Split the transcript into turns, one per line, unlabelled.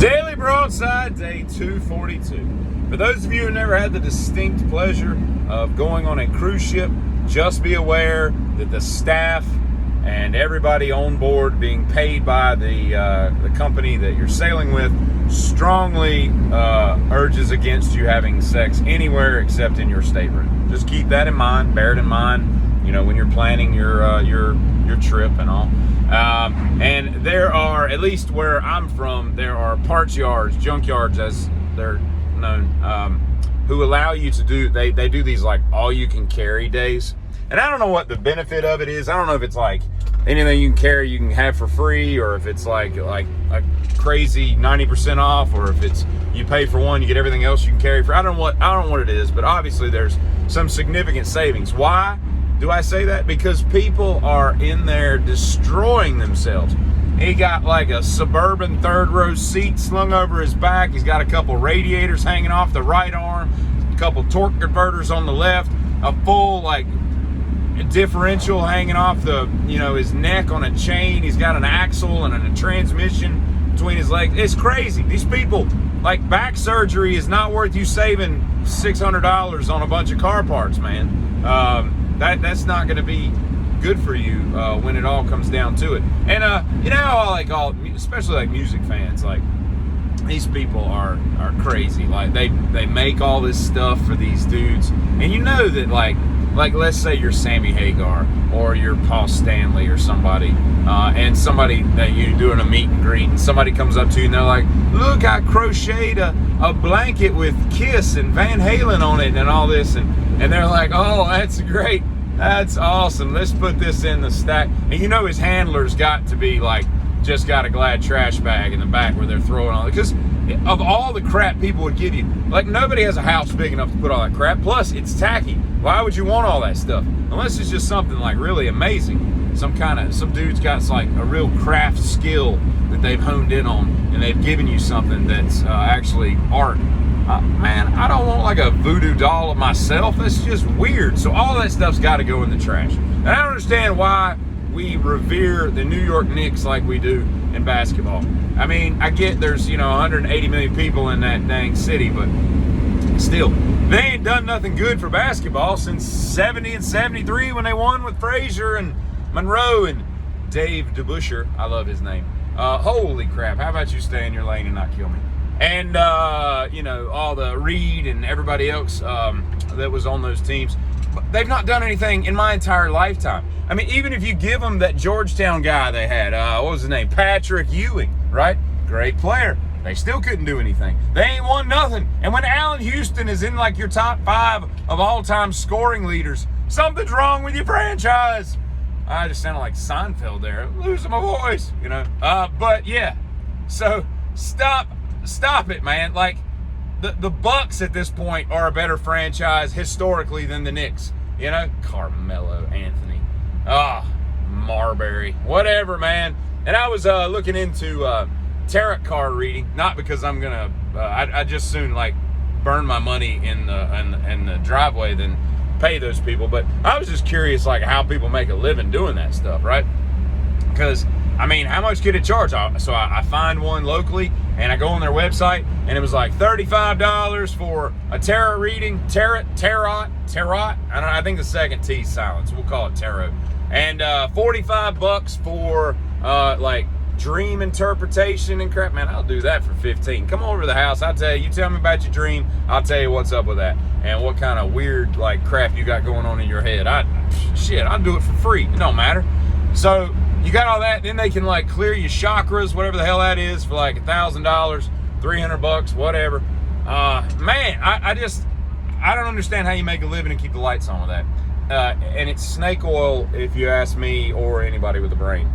Daily Broadside, day 242. For those of you who never had the distinct pleasure of going on a cruise ship, just be aware that the staff and everybody on board being paid by the company that you're sailing with strongly urges against you having sex anywhere except in your stateroom. Just keep that in mind, bear it in mind, when you're planning your trip and all. And there are, at least where I'm from, there are parts yards, junk yards as they're known, who allow you to do, they do these like all you can carry days. And I don't know what the benefit of it is. I don't know if it's like anything you can carry you can have for free, or if it's like a crazy 90% off, or if it's you pay for one, you get everything else you can carry for. I don't know what it is, but obviously there's some significant savings. Why do I say that? Because people are in there destroying themselves. He got like a Suburban third row seat slung over his back. He's got a couple radiators hanging off the right arm, a couple torque converters on the left, a full like differential hanging off the his neck on a chain. He's got an axle and a transmission between his legs. It's crazy. These people, like, back surgery is not worth you saving $600 on a bunch of car parts, man. That's not going to be good for you when it all comes down to it. And especially like music fans, like these people are crazy. Like they make all this stuff for these dudes, and that like let's say you're Sammy Hagar or you're Paul Stanley or somebody, and somebody that you're doing a meet and greet, and somebody comes up to you and they're like, look, I crocheted a blanket with Kiss and Van Halen on it and all this, and they're like, oh, that's great, that's awesome, let's put this in the stack. And his handler's got to be like, just got a Glad trash bag in the back where they're throwing all it, because of all the crap people would give you. Like, nobody has a house big enough to put all that crap. Plus, it's tacky. Why would you want all that stuff? Unless it's just something like really amazing. Some dude's got like a real craft skill that they've honed in on, and they've given you something that's actually art. Man, I don't want like a voodoo doll of myself. That's just weird. So all that stuff's got to go in the trash. And I don't understand why we revere the New York Knicks like we do in basketball. I mean, I get there's 180 million people in that dang city, but still, they ain't done nothing good for basketball since 70 and 73 when they won with Frazier and Monroe and Dave DeBusschere. I love his name. Holy crap, how about you stay in your lane and not kill me? And all the Reed and everybody else that was on those teams. They've not done anything in my entire lifetime. I mean, even if you give them that Georgetown guy they had, what was his name? Patrick Ewing, right? Great player. They still couldn't do anything. They ain't won nothing. And when Allen Houston is in like your top 5 of all-time scoring leaders, something's wrong with your franchise. I just sounded like Seinfeld there. I'm losing my voice, But yeah, so stop it, man. Like, the Bucks at this point are a better franchise historically than the Knicks. Carmelo Anthony, Marbury, whatever, man. And I was looking into tarot card reading, not because I'm gonna. I just soon like burn my money in the driveway than pay those people. But I was just curious, like, how people make a living doing that stuff, right? Because I mean, how much could it charge? So I find one locally, and I go on their website, and it was like $35 for a tarot reading, tarot. I think the second T's silent, so we'll call it tarot. And $45 for like dream interpretation and crap. Man, I'll do that for $15. Come over to the house. I'll tell you. You tell me about your dream. I'll tell you what's up with that and what kind of weird like crap you got going on in your head. I'll do it for free. It don't matter. So you got all that, then they can like clear your chakras, whatever the hell that is, for like $1,000, $300, whatever. Man, I don't understand how you make a living and keep the lights on with that. And it's snake oil, if you ask me, or anybody with a brain.